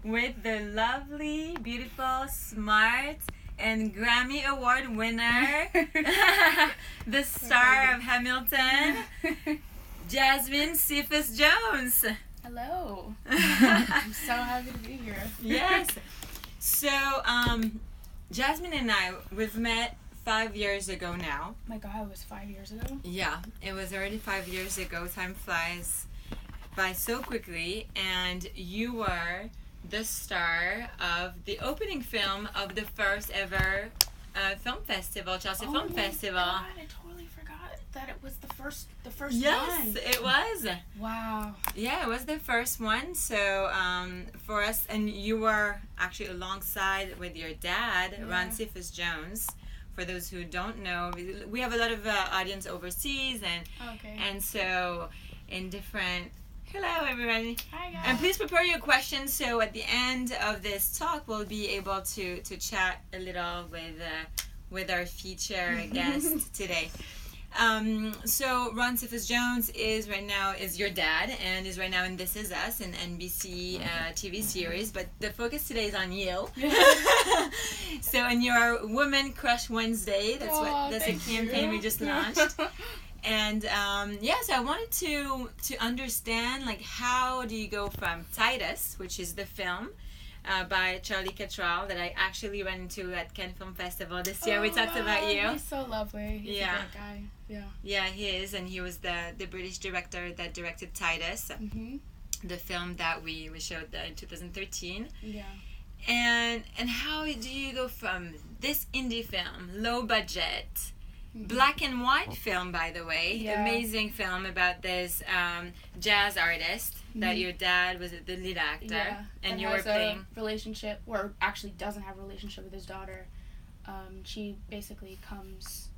with the lovely, beautiful, smart, and Grammy Award winner, the star of Hamilton, Jasmine Cephas Jones. Hello. I'm so happy to be here. Yes. So, Jasmine and I, we've met 5 years ago now. My God, it was 5 years ago? Yeah, it was already 5 years ago. Time flies by so quickly. And you were the star of the opening film of the first ever film festival, Chelsea Film Festival. Oh my God, I totally forgot that it was the first Yes, one. it was. Wow. Yeah, it was the first one. So for us, and you were actually alongside with your dad, Ron Cephas Jones. For those who don't know, we have a lot of audience overseas, and so in different. Hello, everybody. Hi, guys. And please prepare your questions. So at the end of this talk, we'll be able to chat a little with our feature guest today. So Ron Cephas Jones is your dad, and is right now in This Is Us, an NBC TV series. But the focus today is on you. So in your Woman Crush Wednesday, that's a campaign we just launched. And so I wanted to understand, like, how do you go from Titus, which is the film by Charlie Cattrall that I actually ran into at Cannes Film Festival this year. We talked about you. He's so lovely. He's a great guy. Yeah, he is, and he was the British director that directed Titus, the film that we showed in 2013. Yeah. And how do you go from this indie film, low budget, black and white film, by the way, amazing film about this jazz artist that your dad was the lead actor, and you were playing a relationship, or actually doesn't have a relationship with his daughter. She basically comes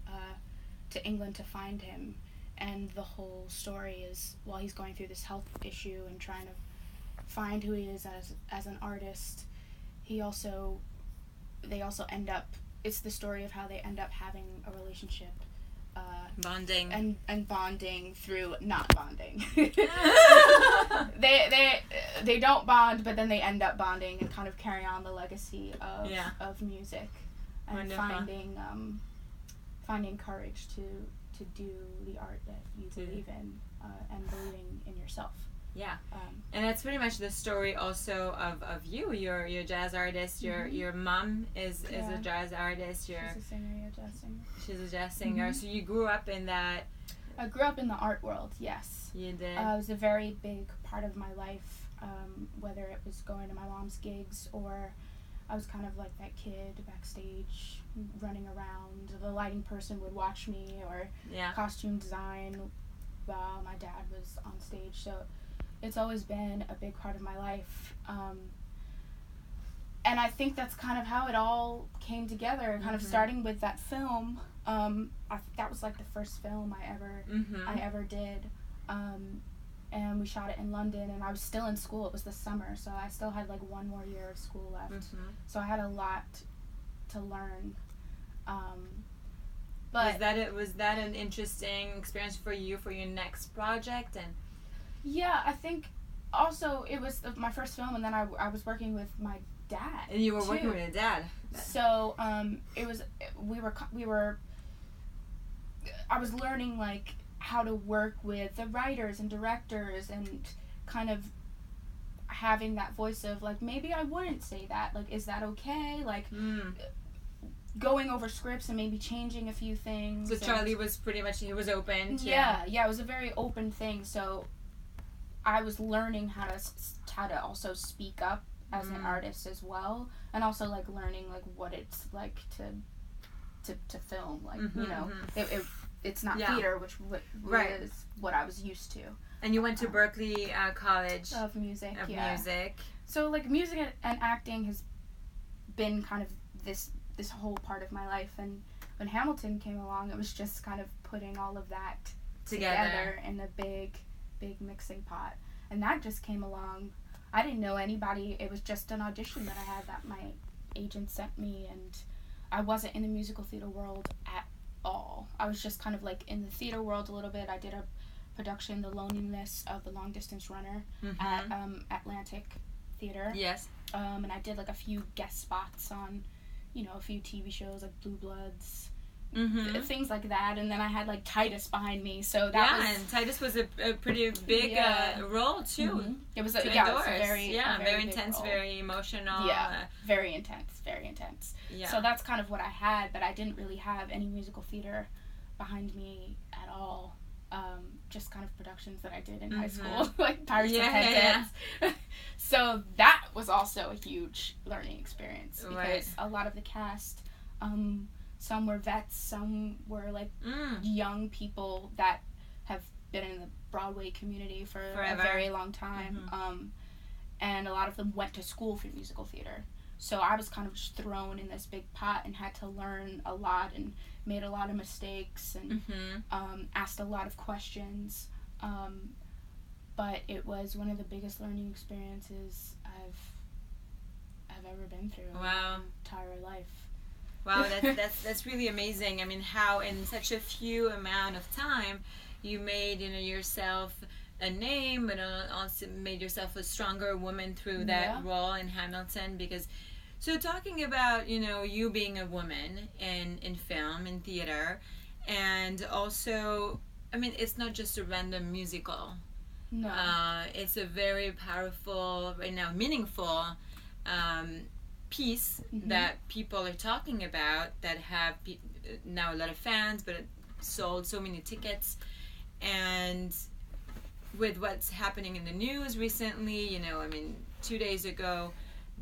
to England to find him, and the whole story is while he's going through this health issue and trying to find who he is as an artist. They also end up. It's the story of how they end up having a relationship, bonding and bonding through not bonding. they don't bond, but then they end up bonding and kind of carry on the legacy of music, and finding courage to do the art that you believe in, and believing in yourself. Yeah, and that's pretty much the story also of you. You're a jazz artist. Your mom is a jazz artist. She's a singer, jazz singer. She's a jazz singer. So you grew up in that. I grew up in the art world, yes. You did. It was a very big part of my life, whether it was going to my mom's gigs or I was kind of like that kid backstage running around. The lighting person would watch me, or costume design while my dad was on stage. So it's always been a big part of my life. And I think that's kind of how it all came together, kind of starting with that film. That was like the first film I ever did. And we shot it in London, and I was still in school. It was the summer, so I still had like one more year of school left. So I had a lot to learn. But was that an interesting experience for you for your next project? And yeah, I think also it was my first film, and then I was working with my dad. And you were working with your dad. So I was learning like how to work with the writers and directors, and kind of having that voice of like, maybe I wouldn't say that, like, is that okay, like going over scripts and maybe changing a few things. So Charlie was pretty much, he was open to it was a very open thing. So I was learning how to also speak up as an artist as well, and also like learning like what it's like to film, like it's not theater, which is what I was used to. And you went to Berkeley College of Music. Music. So like music and acting has been kind of this whole part of my life, and when Hamilton came along, it was just kind of putting all of that together in a big mixing pot, and that just came along. I didn't know anybody. It was just an audition that I had that my agent sent me, and I wasn't in the musical theater world at all. I was just kind of like in the theater world a little bit. I did a production, The Loneliness of the Long Distance Runner, at Atlantic theater. Yes. And I did like a few guest spots on, a few TV shows like Blue Bloods, things like that. And then I had like Titus behind me, so that was... and Titus was a pretty big role too. It was very intense, role. Very emotional. Yeah, very intense. Yeah. So that's kind of what I had, but I didn't really have any musical theater behind me at all. Just kind of productions that I did in high school, like Pirates of Penzance. So that was also a huge learning experience, because a lot of the cast, some were vets, some were like young people that have been in the Broadway community for a very long time. And a lot of them went to school for musical theater. So I was kind of just thrown in this big pot and had to learn a lot and made a lot of mistakes and asked a lot of questions. But it was one of the biggest learning experiences I've ever been through in my entire life. Wow, that's really amazing. I mean, how in such a few amount of time you made yourself a name, but also made yourself a stronger woman through that role in Hamilton. Because, so talking about you being a woman in film, in theater, and also, I mean, it's not just a random musical. No. It's a very powerful, right now, meaningful piece that people are talking about, that have now a lot of fans, but it sold so many tickets. And with what's happening in the news recently, I mean, 2 days ago,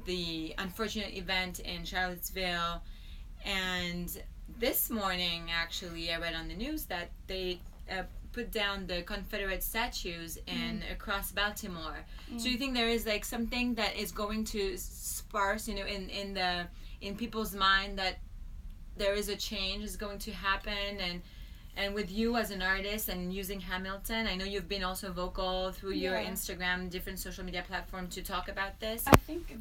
the unfortunate event in Charlottesville, and this morning, actually, I read on the news that they put down the Confederate statues across Baltimore. So you think there is like something that is going to sparse, in people's mind, that there is a change is going to happen, and with you as an artist and using Hamilton, I know you've been also vocal through your Instagram, different social media platforms to talk about this. I think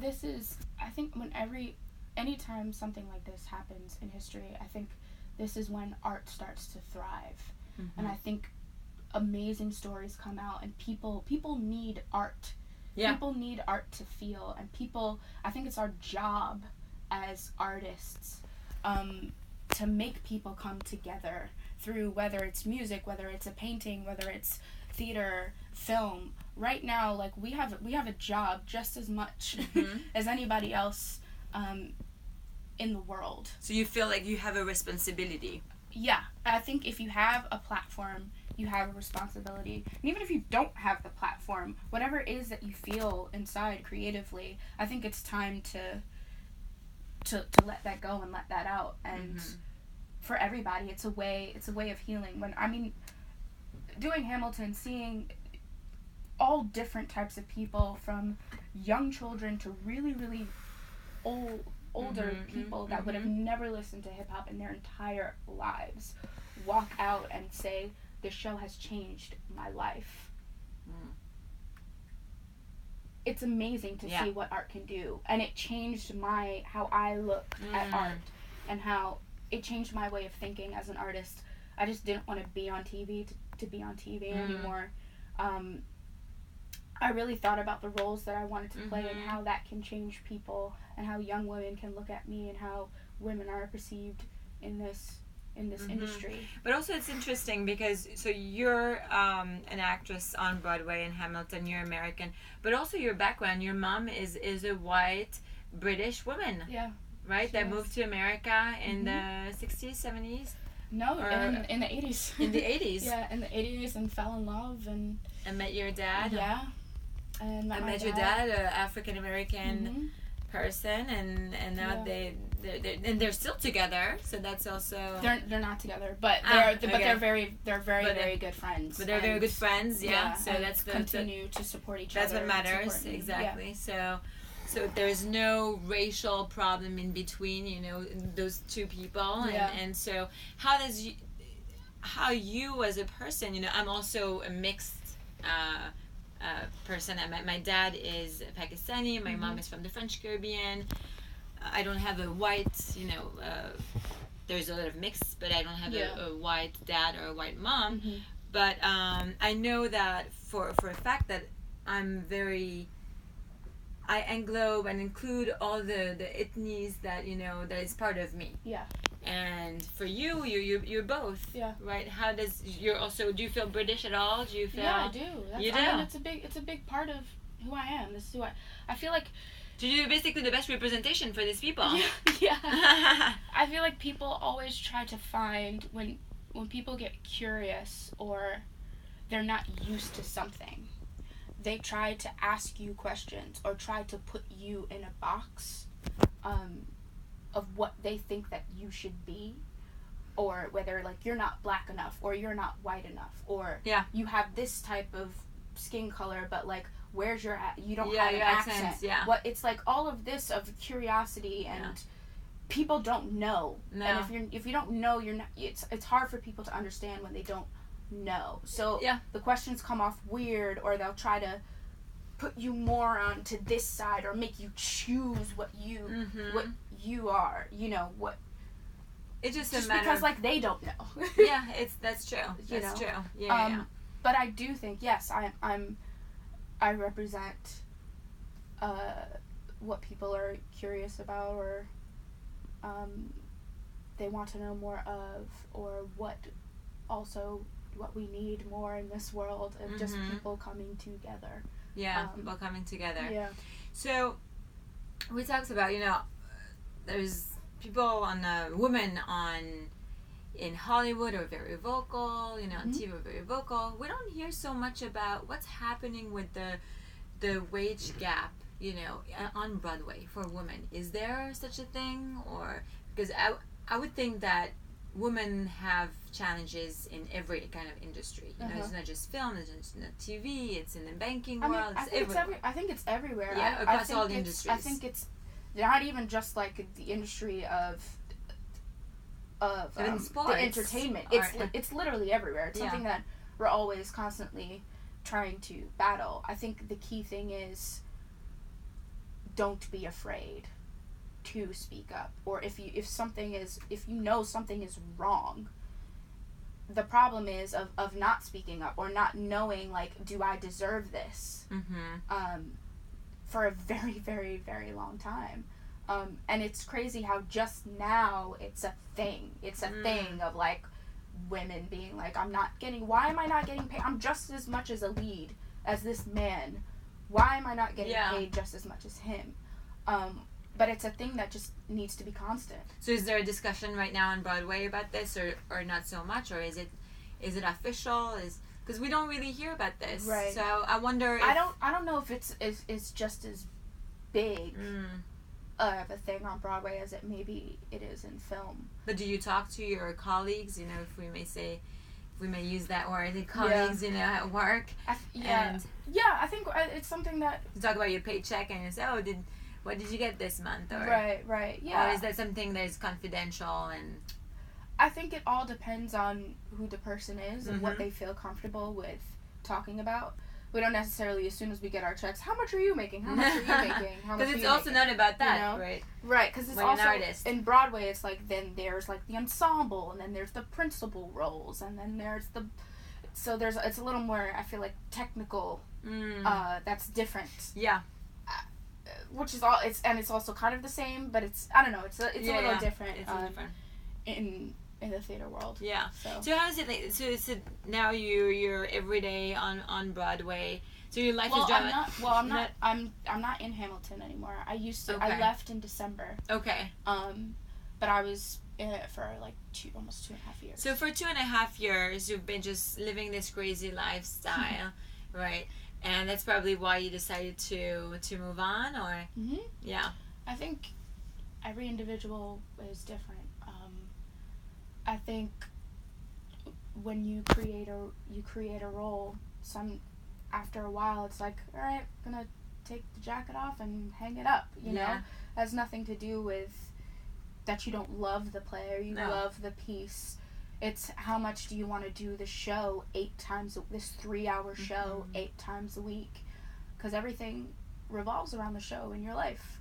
anytime something like this happens in history, I think this is when art starts to thrive. And I think amazing stories come out, and people need art. Yeah. People need art to feel, and I think it's our job as artists to make people come together through, whether it's music, whether it's a painting, whether it's theater, film. Right now, like, we have a job just as much as anybody else in the world. So you feel like you have a responsibility. Yeah, I think if you have a platform, you have a responsibility. And even if you don't have the platform, whatever it is that you feel inside creatively, I think it's time to let that go and let that out. And for everybody, it's a way of healing. Doing Hamilton, seeing all different types of people, from young children to really, really older people that would have never listened to hip-hop in their entire lives, walk out and say, this show has changed my life. It's amazing to see what art can do. And it changed how I look at art, and how it changed my way of thinking as an artist. I just didn't want to be on TV to be on TV anymore. I really thought about the roles that I wanted to play and how that can change people, and how young women can look at me, and how women are perceived in this industry. But also it's interesting because so you're an actress on Broadway in Hamilton, you're American, but also your background, your mom is a white British woman. Yeah. Right? That moved to America in the 60s, 70s? No, in the 80s. In the 80s? Yeah, in the 80s, and fell in love and met your dad? Yeah. And met your dad, an African American person, and now they're still together. So that's also they're not together, but they're very good friends. But they're very good friends, yeah. So that's continue to support each other. That's what matters, exactly. Yeah. So there's no racial problem in between, those two people, and so how you as a person, I'm also a mixed person. My dad is Pakistani, my mom is from the French Caribbean. I don't have a white, there's a lot of mixed, but I don't have a white dad or a white mom. But I know that for a fact that I'm very I englobe and include all the ethnies that that is part of me. Yeah. And for you're both. Yeah. Right? How does you're also do you feel British at all? Do you feel? Yeah, I do. You do. I mean, it's a big part of who I am. This is who I feel like. You're basically the best representation for these people. Yeah. I feel like people always try to find when people get curious or they're not used to something, they try to ask you questions or try to put you in a box of what they think that you should be, or whether like you're not black enough or you're not white enough, or you have this type of skin color but like where's your you don't have an accent. What it's like all of this of curiosity and people don't know. No. And if you don't know, you're not. It's hard for people to understand when they don't know. So the questions come off weird, or they'll try to put you more onto this side, or make you choose what you are. You know what? It's just because like they don't know. That's true. That's true. But I do think I represent what people are curious about, or they want to know more of, or what we need more in this world of just people coming together. People coming together. Yeah. So we talked about, there's people women in Hollywood are very vocal, on TV are very vocal. We don't hear so much about what's happening with the wage gap, on Broadway for women. Is there such a thing? Or because I would think that women have challenges in every kind of industry. It's not just film, it's not TV, it's in the banking world. I think it's everywhere. Yeah, across all the industries. I think it's not even just like the industry of sports, the entertainment. It's literally everywhere. It's something that we're always constantly trying to battle. I think the key thing is don't be afraid to speak up, or if you know something is wrong. The problem is of not speaking up or not knowing, like, do I deserve this? For a very, very, very long time. And it's crazy how just now it's a thing. It's a thing of, like, women being like, why am I not getting paid? I'm just as much as a lead as this man. Why am I not getting paid just as much as him? But it's a thing that just needs to be constant. So is there a discussion right now on Broadway about this, or not so much, or is it official? Because we don't really hear about this. Right. So I wonder. I don't know if it's just as big of a thing on Broadway as maybe it is in film. But do you talk to your colleagues? If we may use that word, the colleagues, at work. I think it's something that you talk about your paycheck and you say, what did you get this month? Or, right, yeah. Or is that something that is confidential? And I think it all depends on who the person is and what they feel comfortable with talking about. We don't necessarily, as soon as we get our checks, how much are you making? How much are you making? Because it's also not about that, right? Right, because it's also, in Broadway, it's like, then there's like the ensemble, and then there's the principal roles, and then there's it's a little more, I feel like, technical, that's different. Yeah. Which is all, it's also kind of the same, but it's, I don't know, it's a little different. It's different. In the theater world. Yeah. So how is it like, so now you're every day on Broadway. So your life is drama. I'm not in Hamilton anymore. I used to I left in December. Okay. But I was in it for like almost 2.5 years. So for 2.5 years you've been just living this crazy lifestyle, right? And that's probably why you decided to move on, or yeah. I think every individual is different. I think when you create a role, after a while it's like, all right, I'm gonna take the jacket off and hang it up. You know, it has nothing to do with that you don't love the play or you love the piece. It's how much do you want to do the show 8 times, this 3-hour show 8 times a week, because everything revolves around the show in your life.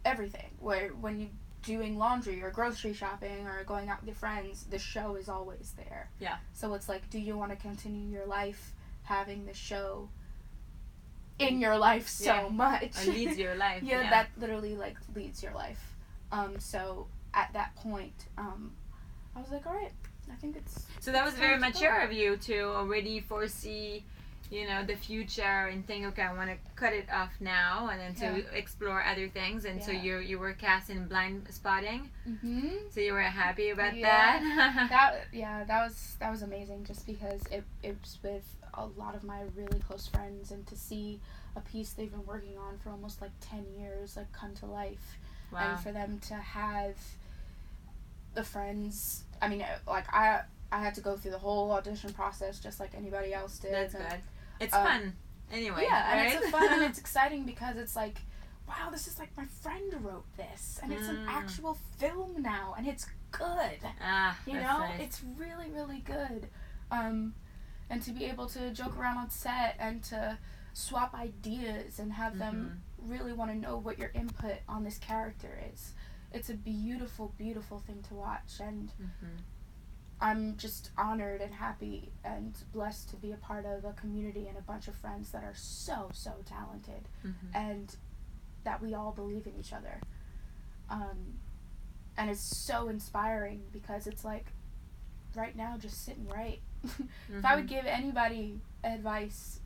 Everything. When you doing laundry or grocery shopping or going out with your friends, the show is always there. Yeah. So it's like, do you want to continue your life having the show in your life so much. Or leads your life. Yeah, that literally like leads your life. So at that point, I was like, all right, I think it's... So that was very mature of you to already foresee, you know, the future and think, okay, I want to cut it off now, and then to explore other things. And so you were cast in Blind Spotting. Mm-hmm. So you were happy about that? that was amazing, just because it was with a lot of my really close friends, and to see a piece they've been working on for almost like 10 years like come to life. Wow. And for them to have the friends, I mean, like I had to go through the whole audition process just like anybody else did. That's good. It's fun anyway. Yeah, right? And it's fun and it's exciting because it's like, wow, this is like my friend wrote this, and it's an actual film now, and it's good. You know, nice. It's really, really good. And to be able to joke around on set and to swap ideas and have them really want to know what your input on this character is. It's a beautiful, beautiful thing to watch, and I'm just honored and happy and blessed to be a part of a community and a bunch of friends that are so, so talented, and that we all believe in each other. And it's so inspiring because it's like, right now, just sit and write. If I would give anybody advice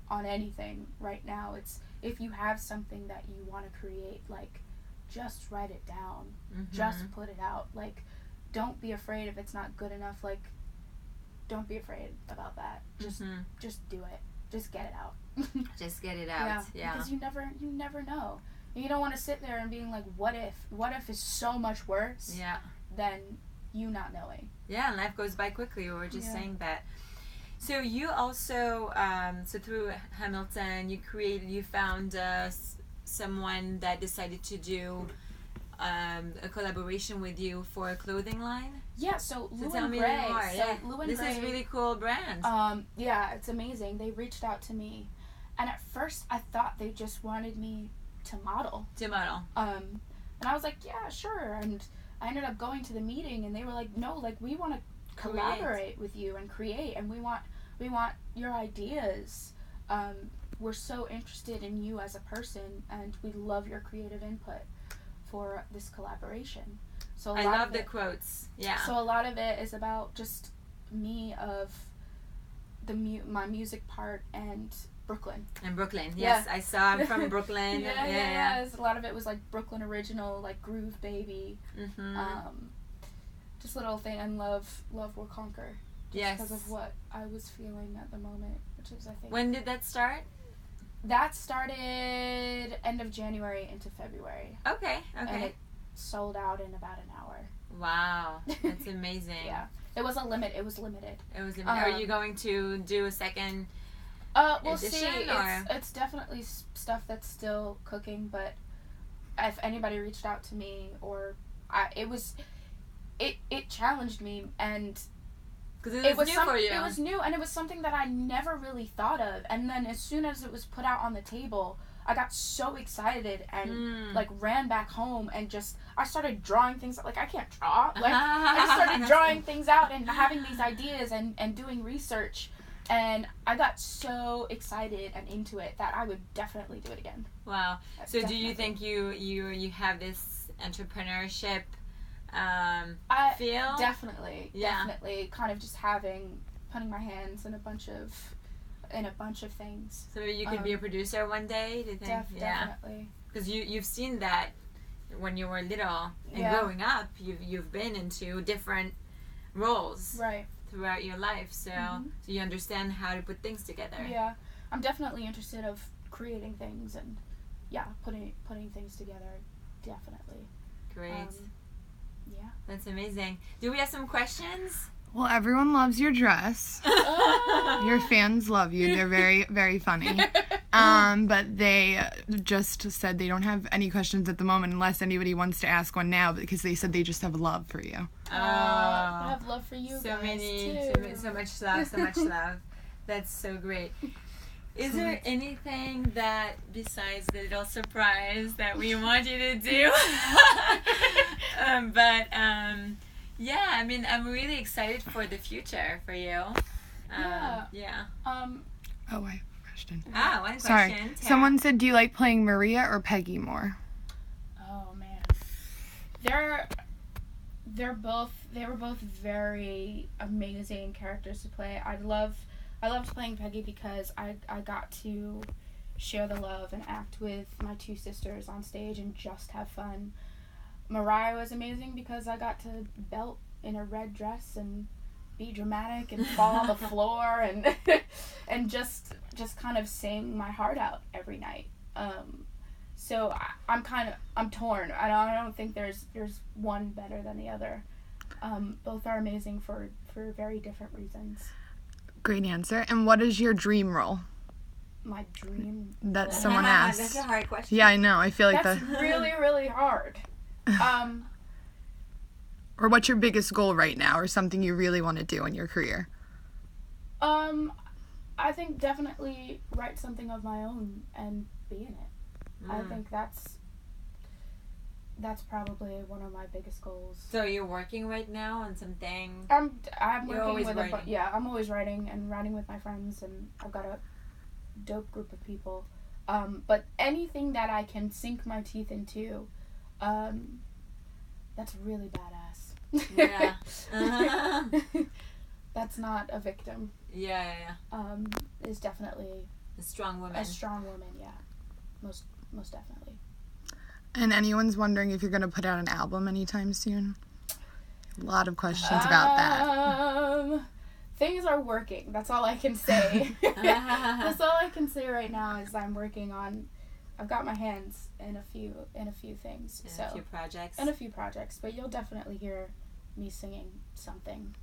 on anything right now, it's if you have something that you want to create, like, just write it down. Just put it out. Like, don't be afraid if it's not good enough. Like, don't be afraid about that. Just do it. Just get it out. Just get it out. Yeah. Because you never know. You don't want to sit there and being like, what if? What if is so much worse than you not knowing. Yeah, and life goes by quickly. We were just saying that. So you also, so through Hamilton, you found someone that decided to do a collaboration with you for a clothing line. Yeah, so Lou tell and me Gray. more. This Gray, is really cool brand. Yeah, it's amazing. They reached out to me, and at first I thought they just wanted me to model. And I was like, yeah, sure. And I ended up going to the meeting, and they were like, no, like, we want to collaborate with you and create, and we want your ideas. We're so interested in you as a person, and we love your creative input for this collaboration. So I love the quotes. Yeah. So a lot of it is about just me of my music part and Brooklyn. And Brooklyn, yes, I saw. I'm from Brooklyn. Yeah. A lot of it was like Brooklyn original, like Groove Baby. Just little thing, and love will conquer. Just because of what I was feeling at the moment, which is, I think. When did that start? That started end of January into February. Okay. And it sold out in about an hour. Wow, that's amazing. It was limited. Are you going to do a second we'll edition, see. or? It's definitely stuff that's still cooking, but if anybody reached out to me, or it challenged me, and because it was new for you. It was new, and it was something that I never really thought of. And then as soon as it was put out on the table, I got so excited and like ran back home and I started drawing things. Like, I can't draw. Like, I just started drawing things out and having these ideas and doing research. And I got so excited and into it that I would definitely do it again. Wow. So definitely. Do you think you have this entrepreneurship feel? Definitely. Kind of just putting my hands in a bunch of things. So maybe you could be a producer one day, do you think? Definitely. Because you've seen that when you were little and growing up, you've been into different roles throughout your life, so you understand how to put things together. Yeah, I'm definitely interested of creating things and putting things together. Definitely. Great. That's amazing. Do we have some questions? Well, everyone loves your dress. Your fans love you. They're very, very funny. But they just said they don't have any questions at the moment unless anybody wants to ask one now, because they said they just have love for you. I have love for you guys too. So much love. That's so great. Is there anything that, besides the little surprise, that we want you to do? Yeah, I mean, I'm really excited for the future for you. Oh, I have a question. Ah, one question. Sorry. Tara. Someone said, do you like playing Maria or Peggy more? Oh man, they were both very amazing characters to play. I loved playing Peggy because I got to share the love and act with my two sisters on stage and just have fun. Mariah was amazing because I got to belt in a red dress and be dramatic and fall on the floor and just kind of sing my heart out every night. So I'm torn. I don't think there's one better than the other. Both are amazing for very different reasons. Great answer. And what is your dream role? My dream. That someone asked. That's a hard question. Yeah, I know. I feel like that's really, really hard. Or what's your biggest goal right now, or something you really want to do in your career? I think definitely write something of my own and be in it. I think that's probably one of my biggest goals. So you're working right now on something? I'm You're working always with writing. I'm always writing with my friends, and I've got a dope group of people. But anything that I can sink my teeth into, that's really badass. Yeah. That's not a victim. Yeah. Is definitely A strong woman. a strong woman. Yeah, most definitely. And anyone's wondering if you're going to put out an album anytime soon? A lot of questions about that. Things are working. That's all I can say. That's all I can say right now is I'm working on. I've got my hands in a few things. A few projects. And a few projects, but you'll definitely hear me singing something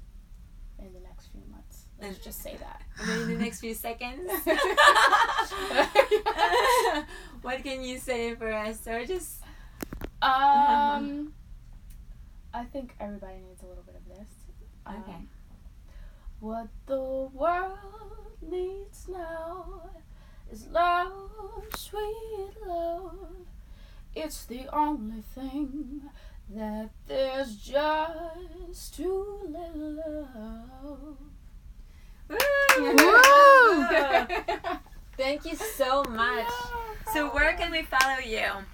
in the next few months. Let's just say that. And then in the next few seconds. What can you say for us, or just? I think everybody needs a little bit of this. Okay. What the world needs now is love, sweet love. It's the only thing that there's just too little love. Woo! Thank you so much. So where can we follow you?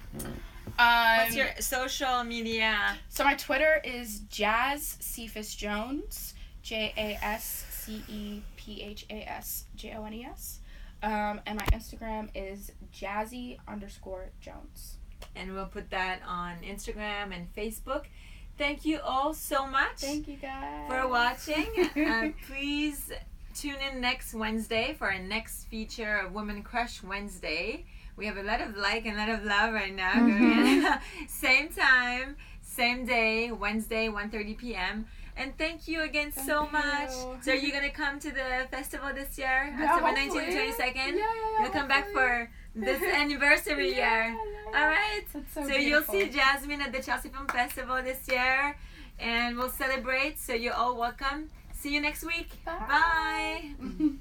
What's your social media? So my Twitter is Jazz Cephas Jones, JASCEPHAS JONES. And my Instagram is Jazzy_Jones. And we'll put that on Instagram and Facebook. Thank you all so much. Thank you guys for watching. Please tune in next Wednesday for our next feature of Woman Crush Wednesday. We have a lot of like and a lot of love right now going on. Same time, same day, Wednesday, 1:30 p.m. And thank you again so much. So are you going to come to the festival this year? October 19th and 22nd? Yeah. You'll come back for this anniversary year. All right. So you'll see Jasmine at the Chelsea Film Festival this year. And we'll celebrate. So you're all welcome. See you next week. Bye. Bye.